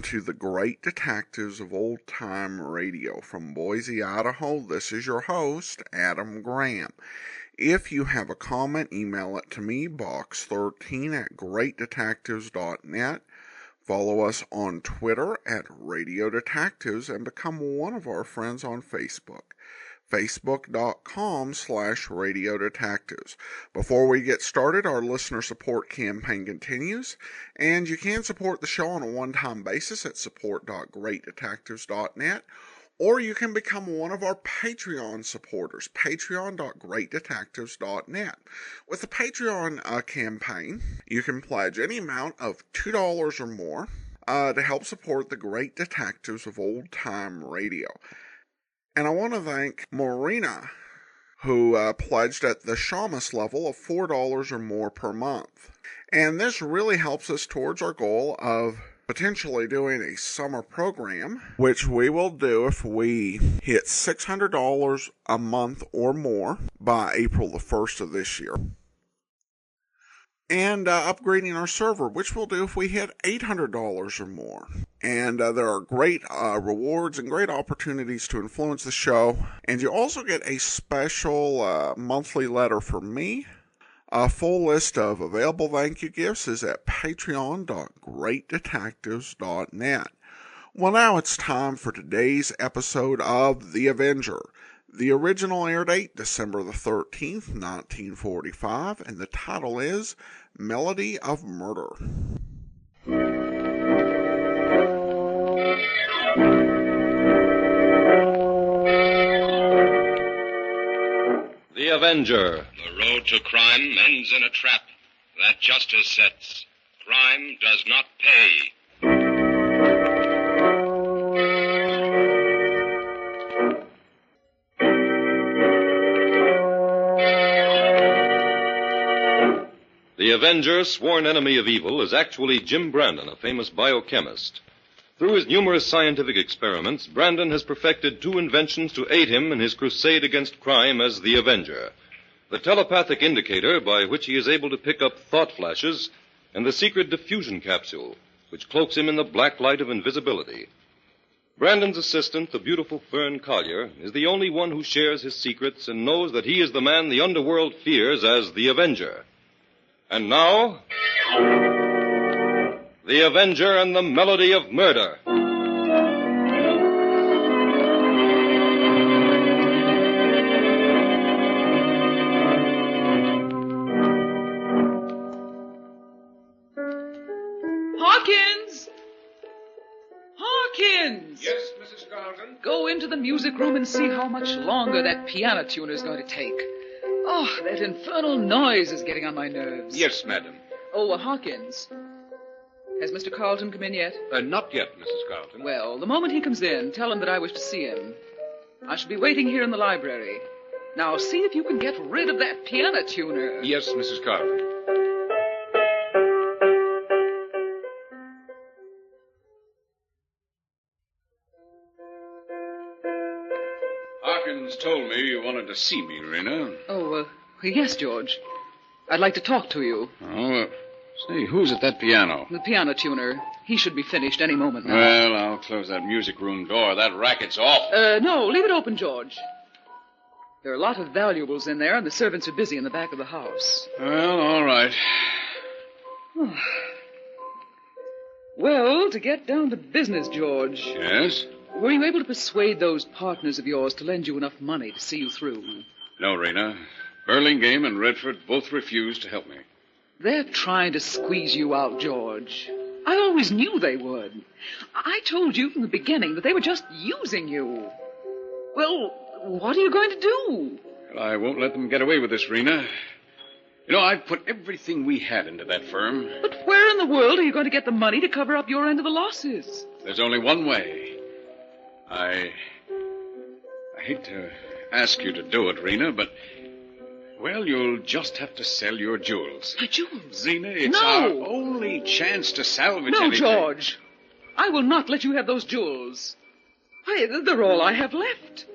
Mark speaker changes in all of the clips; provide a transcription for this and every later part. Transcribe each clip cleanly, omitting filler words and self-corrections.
Speaker 1: to the Great Detectives of Old Time Radio. From Boise, Idaho, this is your host, Adam Graham. If you have a comment, email it to me, box13@greatdetectives.net. Follow us on Twitter at Radio Detectives and become one of our friends on Facebook. Facebook.com/Radio Detectives. Before we get started, our listener support campaign continues, and you can support the show on a one-time basis at support.greatdetectives.net, or you can become one of our Patreon supporters, patreon.greatdetectives.net. With the Patreon campaign, you can pledge any amount of $2 or more to help support the Great Detectives of Old Time Radio. And I want to thank Marina, who pledged at the Shamus level of $4 or more per month. And this really helps us towards our goal of potentially doing a summer program, which we will do if we hit $600 a month or more by April the 1st of this year. And upgrading our server, which we'll do if we hit $800 or more. And there are great rewards and great opportunities to influence the show. And you also get a special monthly letter from me. A full list of available thank you gifts is at patreon.greatdetectives.net. Well, now it's time for today's episode of The Avenger. The original air date, December the 13th, 1945, and the title is Melody of Murder.
Speaker 2: The Avenger.
Speaker 3: The road to crime ends in a trap that justice sets. Crime does not pay.
Speaker 2: The Avenger, sworn enemy of evil, is actually Jim Brandon, a famous biochemist. Through his numerous scientific experiments, Brandon has perfected two inventions to aid him in his crusade against crime as the Avenger: the telepathic indicator, by which he is able to pick up thought flashes, and the secret diffusion capsule, which cloaks him in the black light of invisibility. Brandon's assistant, the beautiful Fern Collier, is the only one who shares his secrets and knows that he is the man the underworld fears as the Avenger. And now, The Avenger and the Melody of Murder.
Speaker 4: Hawkins! Hawkins!
Speaker 5: Yes, Mrs. Carlton?
Speaker 4: Go into the music room and see how much longer that piano tuner is going to take. Oh, that infernal noise is getting on my nerves.
Speaker 5: Yes, madam.
Speaker 4: Oh, Hawkins. Has Mr. Carlton come in yet?
Speaker 5: Not yet, Mrs. Carlton.
Speaker 4: Well, the moment he comes in, tell him that I wish to see him. I shall be waiting here in the library. Now, see if you can get rid of that piano tuner.
Speaker 5: Yes, Mrs. Carlton. Hawkins told me you wanted to see me, Rena.
Speaker 4: Oh, yes, George. I'd like to talk to you.
Speaker 5: Oh, say, who's at that piano?
Speaker 4: The piano tuner. He should be finished any moment now.
Speaker 5: Well, I'll close that music room door. That racket's off.
Speaker 4: No, leave it open, George. There are a lot of valuables in there, and the servants are busy in the back of the house.
Speaker 5: Well, all right.
Speaker 4: Well, to get down to business, George.
Speaker 5: Yes?
Speaker 4: Were you able to persuade those partners of yours to lend you enough money to see you through?
Speaker 5: No, Rena. Burlingame and Redford both refused to help me.
Speaker 4: They're trying to squeeze you out, George. I always knew they would. I told you from the beginning that they were just using you. Well, what are you going to do?
Speaker 5: Well, I won't let them get away with this, Rena. You know, I've put everything we had into that firm.
Speaker 4: But where in the world are you going to get the money to cover up your end of the losses?
Speaker 5: There's only one way. I hate to ask you to do it, Rena, but, well, you'll just have to sell your jewels.
Speaker 4: My jewels?
Speaker 5: Rena, it's
Speaker 4: No.
Speaker 5: our only chance to salvage
Speaker 4: No,
Speaker 5: anything.
Speaker 4: George. I will not let you have those jewels. Why, they're all I have left.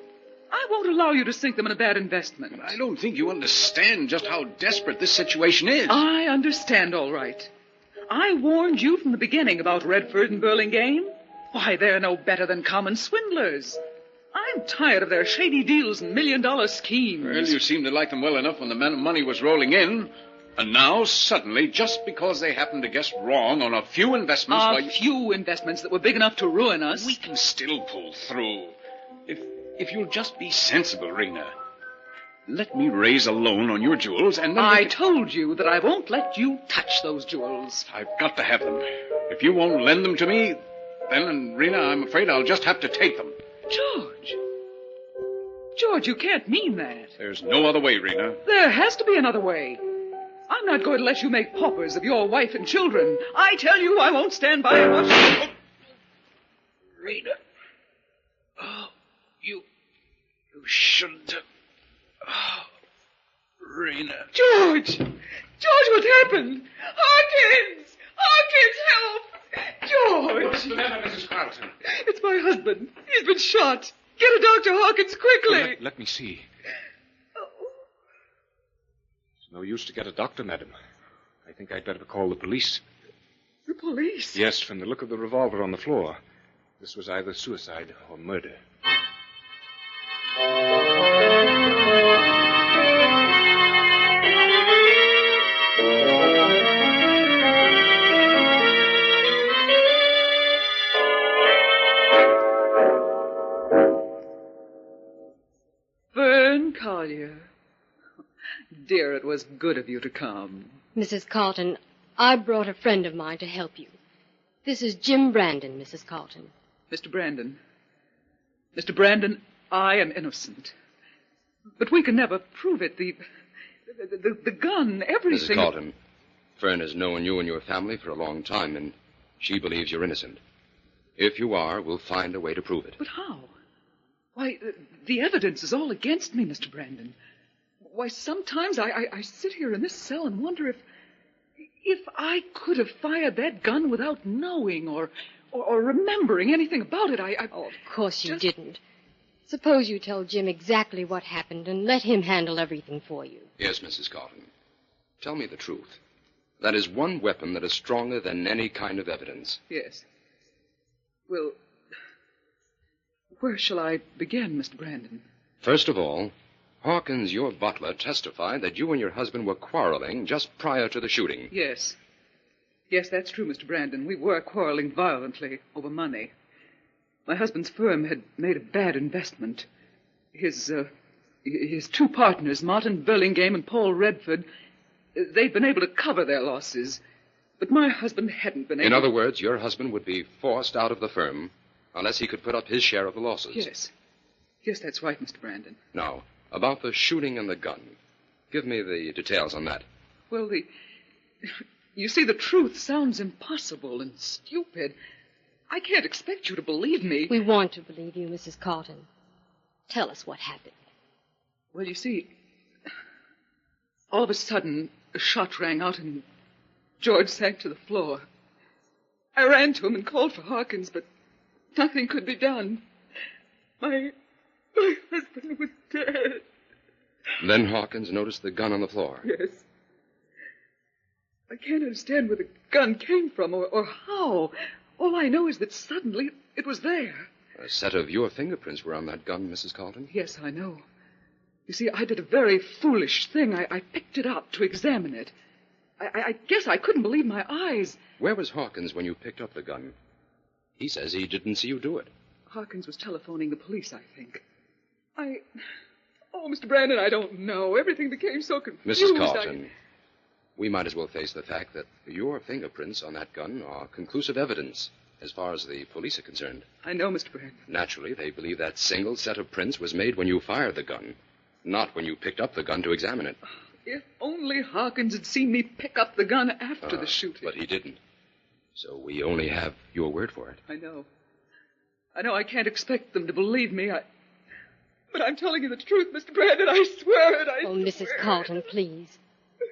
Speaker 4: I won't allow you to sink them in a bad investment.
Speaker 5: But I don't think you understand just how desperate this situation is.
Speaker 4: I understand, all right. I warned you from the beginning about Redford and Burlingame. Why, they're no better than common swindlers. I'm tired of their shady deals and million-dollar schemes.
Speaker 5: Well, you seemed to like them well enough when the money was rolling in. And now, suddenly, just because they happened to guess wrong on a few investments...
Speaker 4: few investments that were big enough to ruin us.
Speaker 5: We can still pull through. If you'll just be sensible, Rena. Let me raise a loan on your jewels, and then...
Speaker 4: I told you that I won't let you touch those jewels.
Speaker 5: I've got to have them. If you won't lend them to me, then, Rena, I'm afraid I'll just have to take them.
Speaker 4: George, you can't mean that.
Speaker 5: There's no other way, Rena.
Speaker 4: There has to be another way. I'm not going to let you make paupers of your wife and children. I tell you, I won't stand by and watch...
Speaker 5: Rena. Oh, you shouldn't have... Oh, Rena.
Speaker 4: George, what's happened? Hawkins, help! George!
Speaker 5: What's the matter, Mrs. Carlton?
Speaker 4: It's my husband. He's been shot. Get a Dr. Hawkins quickly.
Speaker 5: Let me see. It's no use to get a doctor, madam. I think I'd better call the police.
Speaker 4: The police?
Speaker 5: Yes, from the look of the revolver on the floor. This was either suicide or murder.
Speaker 4: Collier. Dear, it was good of you to come.
Speaker 6: Mrs. Carlton, I brought a friend of mine to help you. This is Jim Brandon, Mrs. Carlton.
Speaker 4: Mr. Brandon, I am innocent. But we can never prove it. The gun, everything...
Speaker 7: Mrs. Carlton, Fern has known you and your family for a long time, and she believes you're innocent. If you are, we'll find a way to prove it.
Speaker 4: But how? Why, the evidence is all against me, Mr. Brandon. Why, sometimes I sit here in this cell and wonder if I could have fired that gun without knowing or remembering anything about it.
Speaker 6: Oh, of course you didn't. Suppose you tell Jim exactly what happened and let him handle everything for you.
Speaker 7: Yes, Mrs. Carlton. Tell me the truth. That is one weapon that is stronger than any kind of evidence.
Speaker 4: Yes. Well, where shall I begin, Mr. Brandon?
Speaker 7: First of all, Hawkins, your butler, testified that you and your husband were quarreling just prior to the shooting.
Speaker 4: Yes. Yes, that's true, Mr. Brandon. We were quarreling violently over money. My husband's firm had made a bad investment. His two partners, Martin Burlingame and Paul Redford, they'd been able to cover their losses. But my husband hadn't been able...
Speaker 7: In other words, your husband would be forced out of the firm unless he could put up his share of the losses.
Speaker 4: Yes. Yes, that's right, Mr. Brandon.
Speaker 7: Now, about the shooting and the gun. Give me the details on that.
Speaker 4: Well, you see, the truth sounds impossible and stupid. I can't expect you to believe me.
Speaker 6: We want to believe you, Mrs. Carlton. Tell us what happened.
Speaker 4: Well, you see, all of a sudden, a shot rang out and George sank to the floor. I ran to him and called for Hawkins, but nothing could be done. My husband was dead.
Speaker 7: Then Hawkins noticed the gun on the floor.
Speaker 4: Yes. I can't understand where the gun came from or how. All I know is that suddenly it was there.
Speaker 7: A set of your fingerprints were on that gun, Mrs. Carlton?
Speaker 4: Yes, I know. You see, I did a very foolish thing. I picked it up to examine it. I guess I couldn't believe my eyes.
Speaker 7: Where was Hawkins when you picked up the gun? He says he didn't see you do it.
Speaker 4: Hawkins was telephoning the police, I think. Oh, Mr. Brandon, I don't know. Everything became so confused.
Speaker 7: Mrs. Carlton, we might as well face the fact that your fingerprints on that gun are conclusive evidence as far as the police are concerned.
Speaker 4: I know, Mr. Brandon.
Speaker 7: Naturally, they believe that single set of prints was made when you fired the gun, not when you picked up the gun to examine it.
Speaker 4: If only Hawkins had seen me pick up the gun after the shooting.
Speaker 7: But he didn't. So we only have your word for it.
Speaker 4: I know. I can't expect them to believe me. But I'm telling you the truth, Mr. Brandon. I swear it.
Speaker 6: Oh, Mrs. Carlton, please.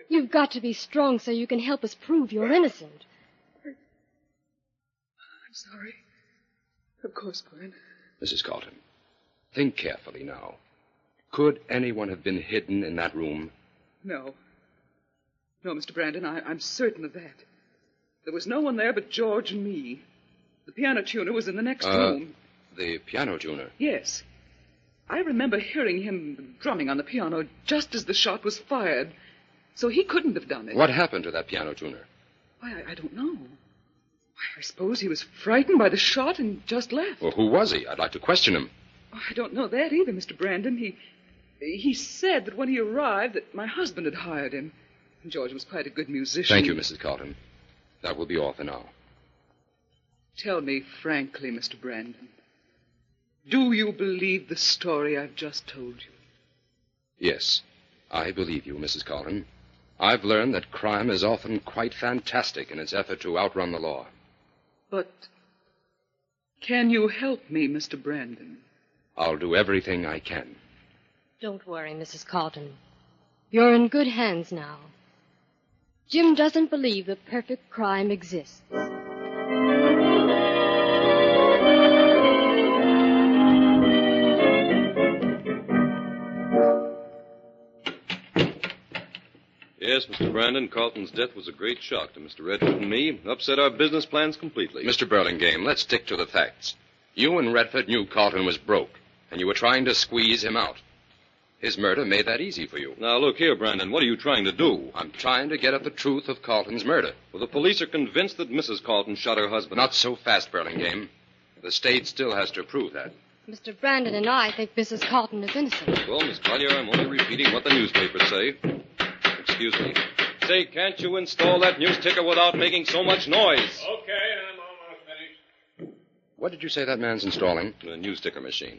Speaker 6: You've got to be strong so you can help us prove you're innocent.
Speaker 4: I'm sorry. Of course, Gwen.
Speaker 7: Mrs. Carlton, think carefully now. Could anyone have been hidden in that room?
Speaker 4: No. No, Mr. Brandon, I'm certain of that. There was no one there but George and me. The piano tuner was in the next room.
Speaker 7: The piano tuner?
Speaker 4: Yes. I remember hearing him drumming on the piano just as the shot was fired. So he couldn't have done it.
Speaker 7: What happened to that piano tuner?
Speaker 4: Why, I don't know. I suppose he was frightened by the shot and just left.
Speaker 7: Well, who was he? I'd like to question him.
Speaker 4: Oh, I don't know that either, Mr. Brandon. He said that when he arrived that my husband had hired him. And George was quite a good musician.
Speaker 7: Thank you, Mrs. Carlton. That will be all for now.
Speaker 4: Tell me frankly, Mr. Brandon. Do you believe the story I've just told you?
Speaker 7: Yes, I believe you, Mrs. Carlton. I've learned that crime is often quite fantastic in its effort to outrun the law.
Speaker 4: But can you help me, Mr. Brandon?
Speaker 7: I'll do everything I can.
Speaker 6: Don't worry, Mrs. Carlton. You're in good hands now. Jim doesn't believe that perfect crime exists.
Speaker 2: Yes, Mr. Brandon, Carlton's death was a great shock to Mr. Redford and me. Upset our business plans completely.
Speaker 7: Mr. Burlingame, let's stick to the facts. You and Redford knew Carlton was broke, and you were trying to squeeze him out. His murder made that easy for you.
Speaker 2: Now, look here, Brandon. What are you trying to do?
Speaker 7: I'm trying to get at the truth of Carlton's murder.
Speaker 2: Well, the police are convinced that Mrs. Carlton shot her husband.
Speaker 7: Not so fast, Burlingame. The state still has to prove that.
Speaker 6: Mr. Brandon and I think Mrs. Carlton is innocent.
Speaker 2: Well, Miss Collier, I'm only repeating what the newspapers say. Excuse me. Say, can't you install that news ticker without making so much noise?
Speaker 5: Okay, I'm almost finished.
Speaker 7: What did you say that man's installing?
Speaker 2: The news ticker machine.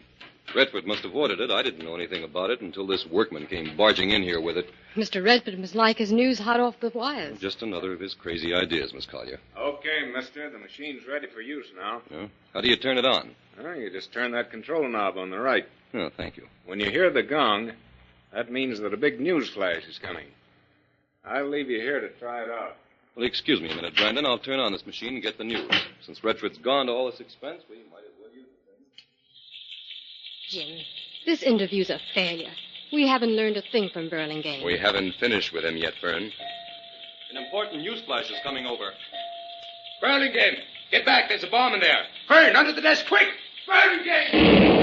Speaker 2: Redford must have ordered it. I didn't know anything about it until this workman came barging in here with it.
Speaker 6: Mr. Redford must like his news hot off the wires.
Speaker 2: Just another of his crazy ideas, Miss Collier.
Speaker 8: Okay, mister. The machine's ready for use now.
Speaker 2: Yeah? How do you turn it on?
Speaker 8: Well, you just turn that control knob on the right.
Speaker 2: Oh, thank you.
Speaker 8: When you hear the gong, that means that a big news flash is coming. I'll leave you here to try it out.
Speaker 2: Well, excuse me a minute, Brandon. I'll turn on this machine and get the news. Since Redford's gone to all this expense, we might as well use the thing.
Speaker 6: Jim, this interview's a failure. We haven't learned a thing from Burlingame.
Speaker 7: We haven't finished with him yet, Fern.
Speaker 2: An important news flash is coming over.
Speaker 7: Burlingame, get back. There's a bomb in there. Fern, under the desk, quick! Burlingame!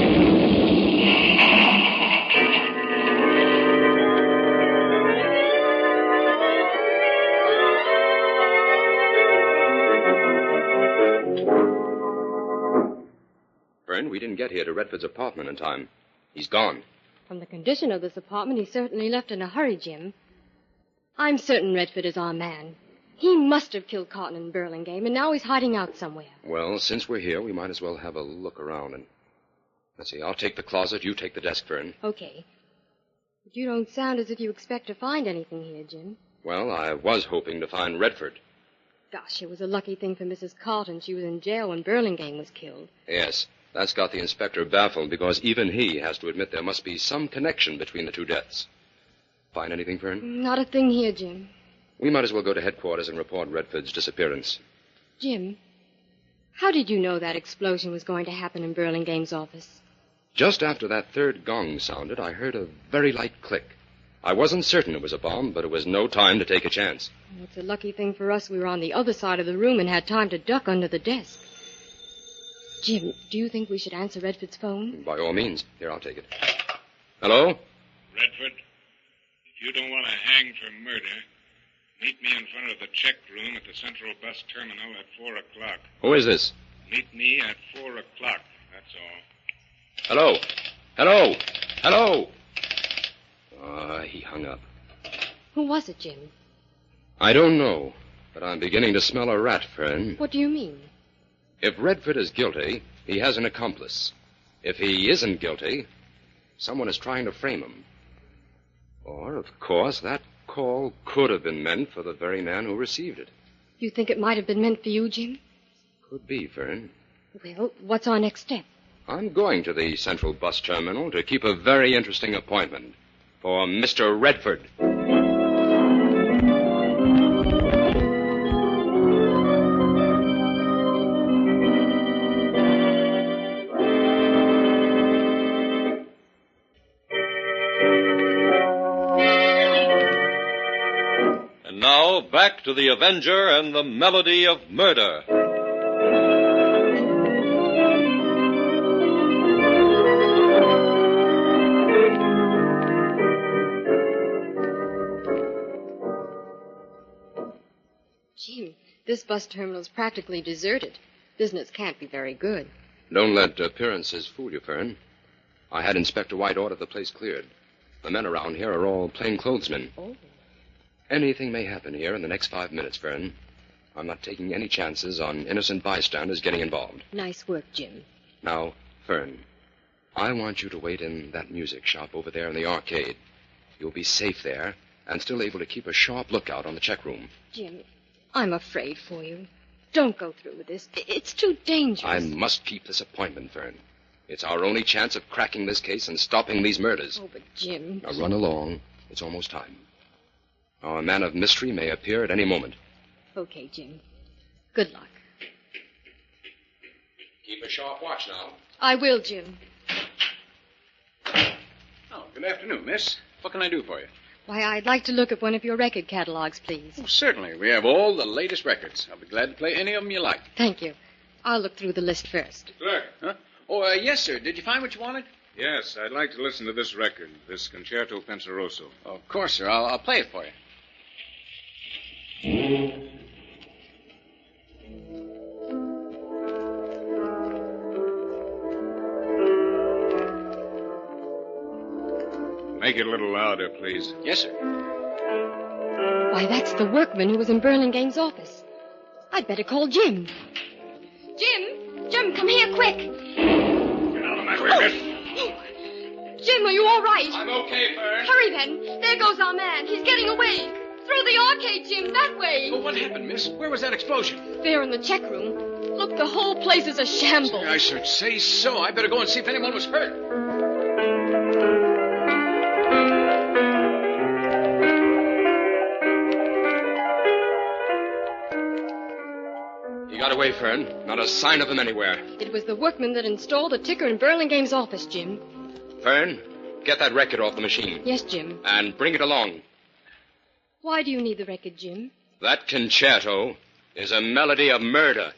Speaker 7: Fern, we didn't get here to Redford's apartment in time. He's gone.
Speaker 6: From the condition of this apartment, he certainly left in a hurry, Jim. I'm certain Redford is our man. He must have killed Carlton and Burlingame, and now he's hiding out somewhere.
Speaker 7: Well, since we're here, we might as well have a look around and... Let's see, I'll take the closet, you take the desk, Fern.
Speaker 6: Okay. But you don't sound as if you expect to find anything here, Jim.
Speaker 7: Well, I was hoping to find Redford.
Speaker 6: Gosh, it was a lucky thing for Mrs. Carlton. She was in jail when Burlingame was killed.
Speaker 7: Yes, that's got the inspector baffled because even he has to admit there must be some connection between the two deaths. Find anything, Fern?
Speaker 6: Not a thing here, Jim.
Speaker 7: We might as well go to headquarters and report Redford's disappearance.
Speaker 6: Jim, how did you know that explosion was going to happen in Burlingame's office?
Speaker 7: Just after that third gong sounded, I heard a very light click. I wasn't certain it was a bomb, but it was no time to take a chance.
Speaker 6: It's a lucky thing for us we were on the other side of the room and had time to duck under the desk. Jim, do you think we should answer Redford's phone?
Speaker 7: By all means. Here, I'll take it. Hello?
Speaker 9: Redford, if you don't want to hang for murder, meet me in front of the check room at the Central Bus Terminal at 4 o'clock.
Speaker 7: Who is this?
Speaker 9: Meet me at 4 o'clock, that's all.
Speaker 7: Hello? Hello? Hello? He hung up.
Speaker 6: Who was it, Jim?
Speaker 7: I don't know, but I'm beginning to smell a rat, Fern.
Speaker 6: What do you mean?
Speaker 7: If Redford is guilty, he has an accomplice. If he isn't guilty, someone is trying to frame him. Or, of course, that call could have been meant for the very man who received it.
Speaker 6: You think it might have been meant for you, Jim?
Speaker 7: Could be, Fern.
Speaker 6: Well, what's our next step?
Speaker 7: I'm going to the Central Bus Terminal to keep a very interesting appointment for Mr. Redford.
Speaker 2: And now, back to the Avenger and the Melody of Murder.
Speaker 6: bus terminal's practically deserted. Business can't be very good.
Speaker 7: Don't let appearances fool you, Fern. I had Inspector White order the place cleared. The men around here are all plainclothesmen.
Speaker 6: Oh.
Speaker 7: Anything may happen here in the next 5 minutes, Fern. I'm not taking any chances on innocent bystanders getting involved.
Speaker 6: Nice work, Jim.
Speaker 7: Now, Fern, I want you to wait in that music shop over there in the arcade. You'll be safe there and still able to keep a sharp lookout on the check room.
Speaker 6: Jim, I'm afraid for you. Don't go through with this. It's too dangerous.
Speaker 7: I must keep this appointment, Fern. It's our only chance of cracking this case and stopping these murders.
Speaker 6: Oh, but Jim...
Speaker 7: Now run along. It's almost time. Our man of mystery may appear at any moment.
Speaker 6: Okay, Jim. Good luck.
Speaker 7: Keep a sharp watch now.
Speaker 6: I will, Jim.
Speaker 5: Oh, good afternoon, miss. What can I do for you?
Speaker 6: Why, I'd like to look at one of your record catalogs, please.
Speaker 5: Oh, certainly. We have all the latest records. I'll be glad to play any of them you like.
Speaker 6: Thank you. I'll look through the list first.
Speaker 9: Clerk.
Speaker 5: Huh? Oh, yes, sir. Did you find what you wanted?
Speaker 9: Yes, I'd like to listen to this record, this Concerto Penseroso.
Speaker 5: Oh, of course, sir. I'll play it for you.
Speaker 9: Make it a little louder, please.
Speaker 5: Yes, sir.
Speaker 6: Why, that's the workman who was in Burlingame's office. I'd better call Jim. Jim! Jim, come here, quick!
Speaker 9: Get out of my way, miss.
Speaker 6: Jim, are you all right?
Speaker 7: I'm okay, Fern.
Speaker 6: Hurry, then. There goes our man. He's getting away. Through the arcade, Jim, that way.
Speaker 5: Well, what happened, miss? Where was that explosion?
Speaker 6: There in the check room. Look, the whole place is a shambles.
Speaker 5: I should say so. I better go and see if anyone was hurt.
Speaker 7: He got away, Fern. Not a sign of him anywhere.
Speaker 6: It was the workman that installed the ticker in Burlingame's office, Jim.
Speaker 7: Fern, get that record off the machine.
Speaker 6: Yes, Jim.
Speaker 7: And bring it along.
Speaker 6: Why do you need the record, Jim?
Speaker 7: That concerto is a melody of murder.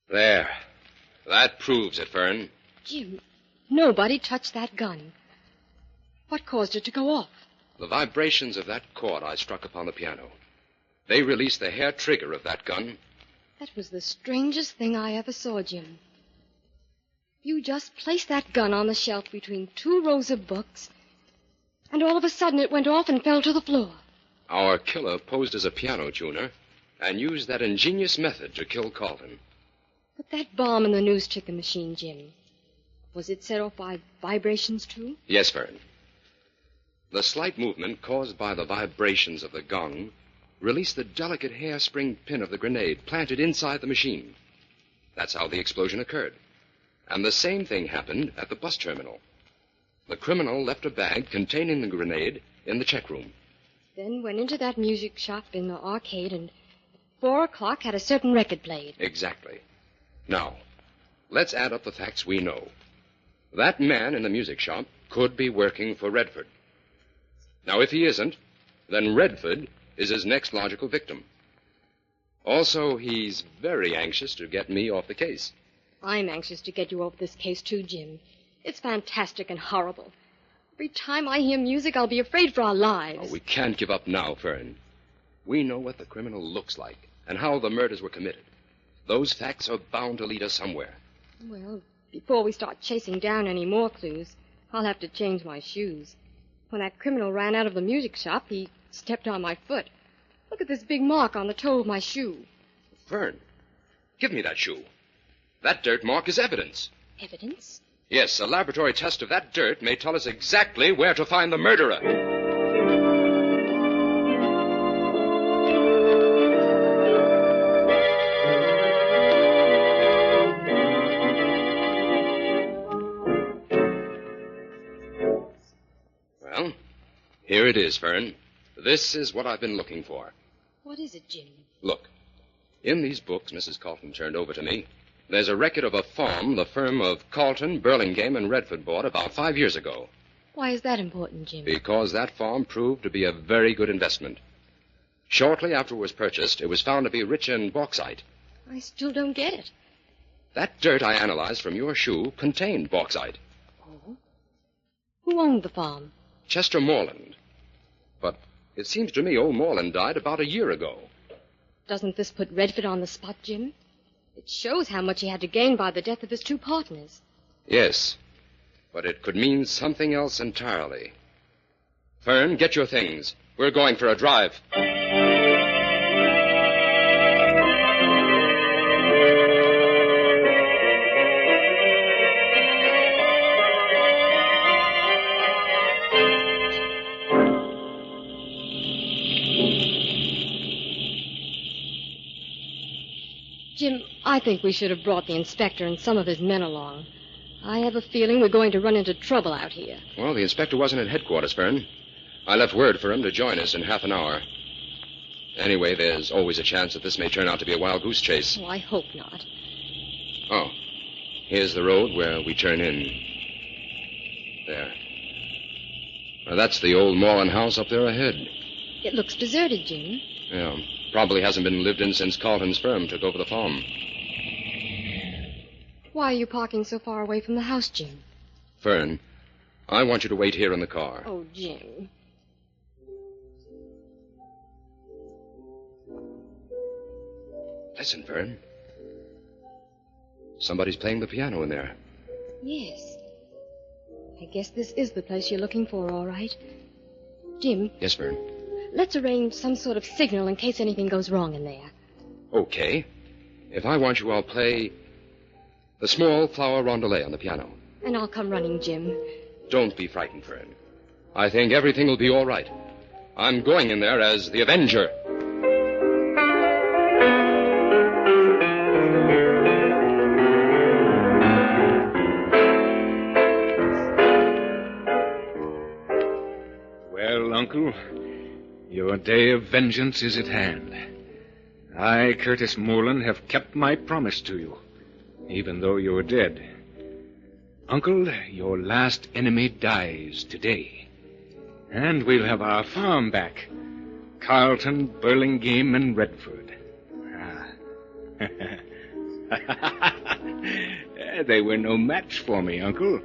Speaker 7: There. That proves it, Fern.
Speaker 6: Jim, nobody touched that gun. What caused it to go off?
Speaker 7: The vibrations of that chord I struck upon the piano. They released the hair trigger of that gun.
Speaker 6: That was the strangest thing I ever saw, Jim. You just placed that gun on the shelf between two rows of books, and all of a sudden it went off and fell to the floor.
Speaker 7: Our killer posed as a piano tuner and used that ingenious method to kill Carlton.
Speaker 6: But that bomb in the news ticker machine, Jim, was it set off by vibrations, too?
Speaker 7: Yes, Fern. The slight movement caused by the vibrations of the gong released the delicate hairspring pin of the grenade planted inside the machine. That's how the explosion occurred. And the same thing happened at the bus terminal. The criminal left a bag containing the grenade in the check room.
Speaker 6: Then went into that music shop in the arcade and at 4 o'clock had a certain record played.
Speaker 7: Exactly. Now, let's add up the facts we know. That man in the music shop could be working for Redford. Now, if he isn't, then Redford is his next logical victim. Also, he's very anxious to get me off the case.
Speaker 6: I'm anxious to get you off this case, too, Jim. It's fantastic and horrible. Every time I hear music, I'll be afraid for our lives.
Speaker 7: Oh, we can't give up now, Fern. We know what the criminal looks like and how the murders were committed. Those facts are bound to lead us somewhere.
Speaker 6: Well, before we start chasing down any more clues, I'll have to change my shoes. When that criminal ran out of the music shop, he stepped on my foot. Look at this big mark on the toe of my shoe.
Speaker 7: Fern, give me that shoe. That dirt mark is evidence.
Speaker 6: Evidence?
Speaker 7: Yes, a laboratory test of that dirt may tell us exactly where to find the murderer. Well, here it is, Fern. This is what I've been looking for.
Speaker 6: What is it, Jim?
Speaker 7: Look, in these books Mrs. Carlton turned over to me, there's a record of a farm the firm of Carlton, Burlingame, and Redford bought about 5 years ago.
Speaker 6: Why is that important, Jim?
Speaker 7: Because that farm proved to be a very good investment. Shortly after it was purchased, it was found to be rich in bauxite.
Speaker 6: I still don't get it.
Speaker 7: That dirt I analyzed from your shoe contained bauxite.
Speaker 6: Oh? Who owned the farm?
Speaker 7: Chester Morland. But it seems to me old Morland died about a year ago.
Speaker 6: Doesn't this put Redford on the spot, Jim? It shows how much he had to gain by the death of his two partners.
Speaker 7: Yes, but it could mean something else entirely. Fern, get your things. We're going for a drive.
Speaker 6: Jim, I think we should have brought the inspector and some of his men along. I have a feeling we're going to run into trouble out here.
Speaker 7: Well, the inspector wasn't at headquarters, Fern. I left word for him to join us in half an hour. Anyway, there's always a chance that this may turn out to be a wild goose chase.
Speaker 6: Oh, I hope not.
Speaker 7: Oh, here's the road where we turn in. There. Now, that's the old Morland house up there ahead.
Speaker 6: It looks deserted, Jim.
Speaker 7: Yeah, probably hasn't been lived in since Carlton's firm took over the farm.
Speaker 6: Why are you parking so far away from the house, Jim?
Speaker 7: Fern, I want you to wait here in the car.
Speaker 6: Oh, Jim.
Speaker 7: Listen, Fern. Somebody's playing the piano in there.
Speaker 6: Yes. I guess this is the place you're looking for, all right. Jim.
Speaker 7: Yes, Fern.
Speaker 6: Let's arrange some sort of signal in case anything goes wrong in there.
Speaker 7: Okay. If I want you, I'll play the small flower rondelay on the piano.
Speaker 6: And I'll come running, Jim.
Speaker 7: Don't be frightened, Fern. I think everything will be all right. I'm going in there as the Avenger.
Speaker 8: Well, Uncle, your day of vengeance is at hand. I, Curtis Moreland, have kept my promise to you, even though you're dead. Uncle, your last enemy dies today. And we'll have our farm back. Carlton, Burlingame, and Redford. They were no match for me, Uncle.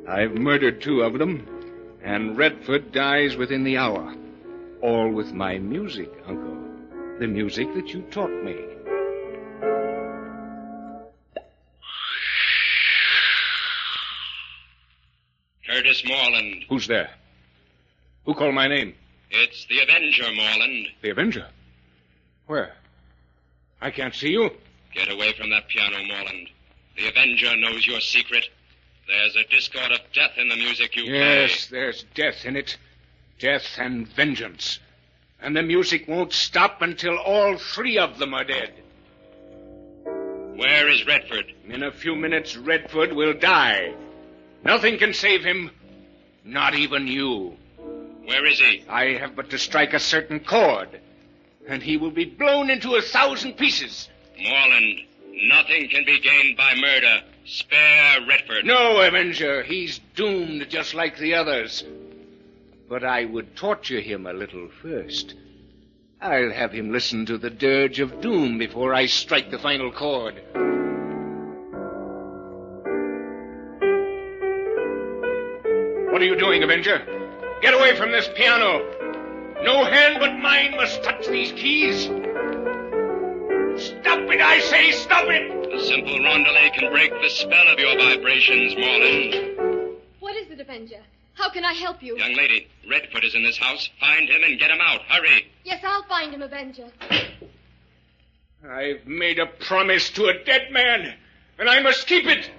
Speaker 8: I've murdered two of them, and Redford dies within the hour. All with my music, Uncle. The music that you taught me.
Speaker 3: Curtis Moreland.
Speaker 8: Who's there? Who called my name?
Speaker 3: It's the Avenger, Moreland.
Speaker 8: The Avenger? Where? I can't see you.
Speaker 3: Get away from that piano, Moreland. The Avenger knows your secret. There's a discord of death in the music you play.
Speaker 8: Yes, there's death in it. Death and vengeance. And the music won't stop until all three of them are dead.
Speaker 3: Where is Redford?
Speaker 8: In a few minutes, Redford will die. Nothing can save him. Not even you.
Speaker 3: Where is he?
Speaker 8: I have but to strike a certain chord, and he will be blown into 1,000 pieces.
Speaker 3: Moreland, nothing can be gained by murder. Spare Redford.
Speaker 8: No, Avenger. He's doomed just like the others. But I would torture him a little first. I'll have him listen to the dirge of doom before I strike the final chord. What are you doing, Avenger? Get away from this piano. No hand but mine must touch these keys. Stop it, I say, stop it!
Speaker 3: A simple rondelay can break the spell of your vibrations, Moreland.
Speaker 6: What is it, Avenger? How can I help you?
Speaker 3: Young lady, Redford is in this house. Find him and get him out. Hurry.
Speaker 6: Yes, I'll find him, Avenger.
Speaker 8: I've made a promise to a dead man, and I must keep it.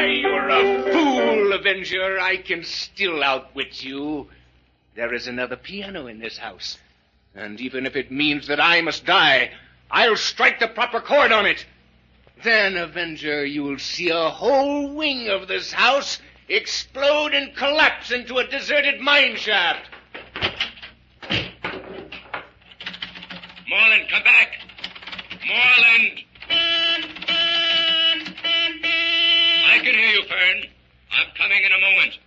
Speaker 8: You're a fool, Avenger. I can still outwit you. There is another piano in this house. And even if it means that I must die, I'll strike the proper chord on it. Then, Avenger, you'll see a whole wing of this house explode and collapse into a deserted mine shaft.
Speaker 3: Moreland, come back. Moreland. I can hear you, coming in a moment.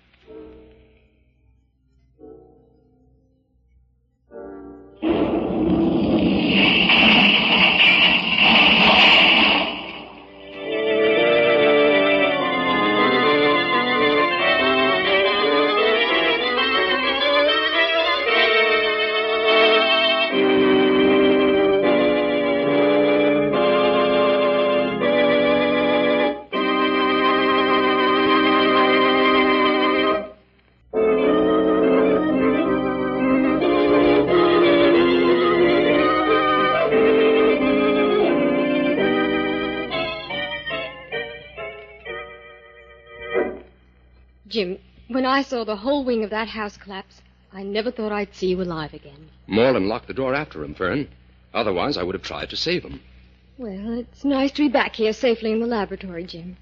Speaker 6: Jim, when I saw the whole wing of that house collapse, I never thought I'd see you alive again.
Speaker 7: Moreland locked the door after him, Fern. Otherwise, I would have tried to save him.
Speaker 6: Well, it's nice to be back here safely in the laboratory, Jim.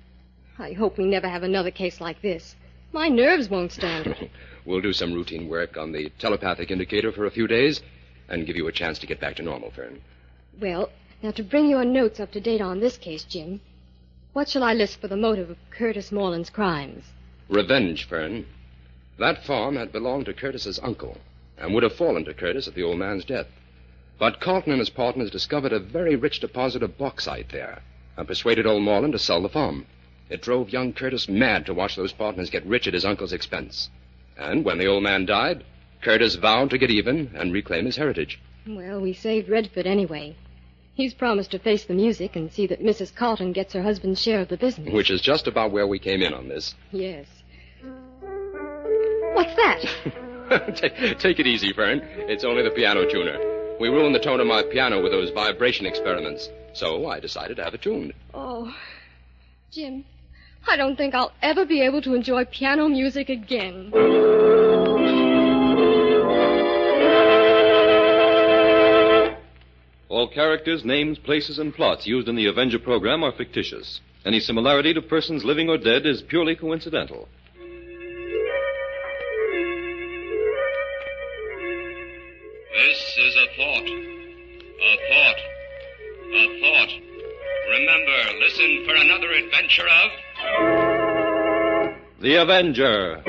Speaker 6: I hope we never have another case like this. My nerves won't stand it.
Speaker 7: We'll do some routine work on the telepathic indicator for a few days and give you a chance to get back to normal, Fern.
Speaker 6: Well, now to bring your notes up to date on this case, Jim, what shall I list for the motive of Curtis Moreland's crimes?
Speaker 7: Revenge, Fern. That farm had belonged to Curtis's uncle and would have fallen to Curtis at the old man's death. But Carlton and his partners discovered a very rich deposit of bauxite there and persuaded old Moreland to sell the farm. It drove young Curtis mad to watch those partners get rich at his uncle's expense. And when the old man died, Curtis vowed to get even and reclaim his heritage.
Speaker 6: Well, we saved Redford anyway. He's promised to face the music and see that Mrs. Carlton gets her husband's share of the business.
Speaker 7: Which is just about where we came in on this.
Speaker 6: Yes. What's that?
Speaker 7: Take it easy, Fern. It's only the piano tuner. We ruined the tone of my piano with those vibration experiments, so I decided to have it tuned.
Speaker 6: Oh, Jim, I don't think I'll ever be able to enjoy piano music again.
Speaker 2: All characters, names, places, and plots used in the Avenger program are fictitious. Any similarity to persons living or dead is purely coincidental.
Speaker 3: This is a thought. A thought. A thought. Remember, listen for another adventure of...
Speaker 2: The Avenger.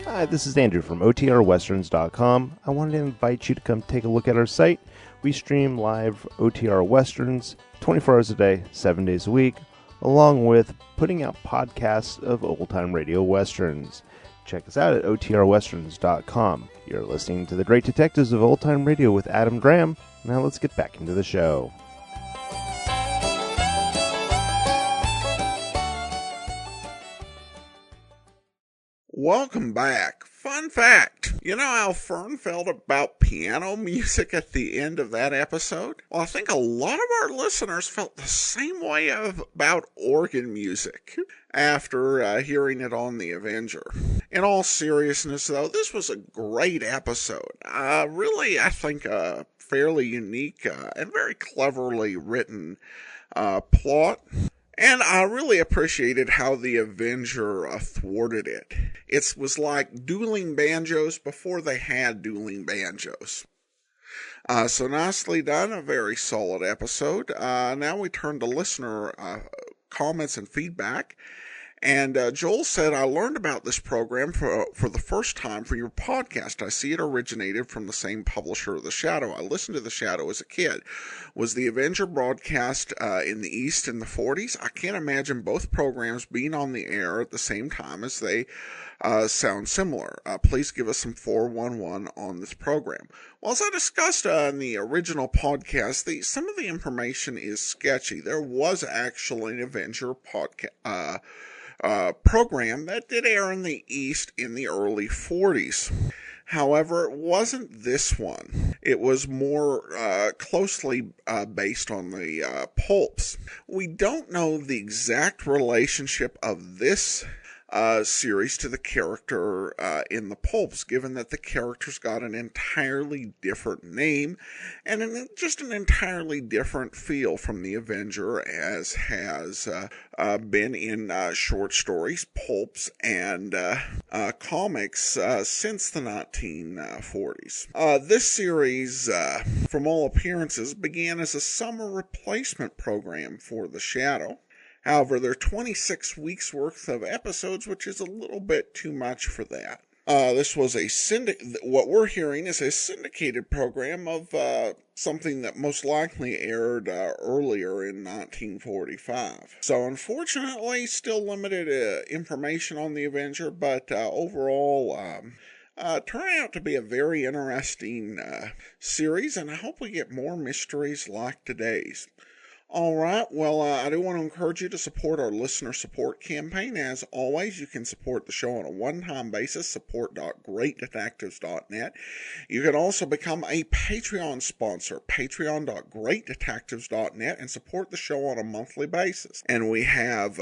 Speaker 10: Hi, this is Andrew from OTRWesterns.com. I wanted to invite you to come take a look at our site. We stream live OTR Westerns 24 hours a day, 7 days a week, along with putting out podcasts of old-time radio westerns. Check us out at OTRWesterns.com. You're listening to The Great Detectives of Old Time Radio with Adam Graham. Now let's get back into the show.
Speaker 1: Welcome back. Fun fact. You know how Fern felt about piano music at the end of that episode? Well, I think a lot of our listeners felt the same way about organ music after hearing it on The Avenger. In all seriousness, though, this was a great episode. Really, I think a fairly unique and very cleverly written plot. And I really appreciated how the Avenger thwarted it. It was like dueling banjos before they had dueling banjos. So nicely done, a very solid episode. Now we turn to listener comments and feedback. And Joel said, I learned about this program for the first time from your podcast. I see it originated from the same publisher of The Shadow. I listened to The Shadow as a kid. Was the Avenger broadcast in the East in the 40s? I can't imagine both programs being on the air at the same time as they sound similar. Please give us some 411 on this program. Well, as I discussed in the original podcast, some of the information is sketchy. There was actually an Avenger podcast program that did air in the East in the early 40s. However, it wasn't this one. It was more closely based on the pulps. We don't know the exact relationship of this series to the character in the pulps, given that the character's got an entirely different name and just an entirely different feel from the Avenger, as has been in short stories, pulps, and comics since the 1940s. This series, from all appearances, began as a summer replacement program for The Shadow. However, there are 26 weeks worth of episodes, which is a little bit too much for that. This was what we're hearing is a syndicated program of something that most likely aired earlier in 1945. So unfortunately, still limited information on the Avenger, but overall, turned out to be a very interesting series, and I hope we get more mysteries like today's. All right, well, I do want to encourage you to support our listener support campaign. As always, you can support the show on a one-time basis, support.greatdetectives.net. You can also become a Patreon sponsor, patreon.greatdetectives.net, and support the show on a monthly basis. And we have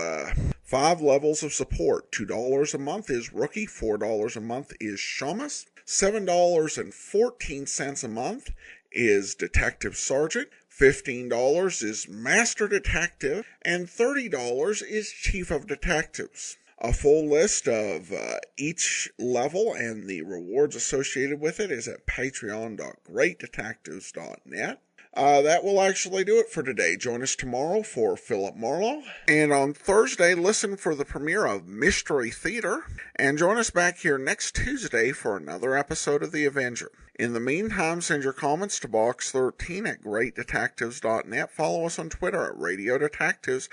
Speaker 1: 5 levels of support. $2 a month is Rookie, $4 a month is Shamus, $7.14 a month is Detective Sergeant, $15 is Master Detective, and $30 is Chief of Detectives. A full list of each level and the rewards associated with it is at patreon.greatdetectives.net. That will actually do it for today. Join us tomorrow for Philip Marlowe. And on Thursday, listen for the premiere of Mystery Theater. And join us back here next Tuesday for another episode of The Avenger. In the meantime, send your comments to Box13 at greatdetectives.net. Follow us on Twitter at Radio Detectives.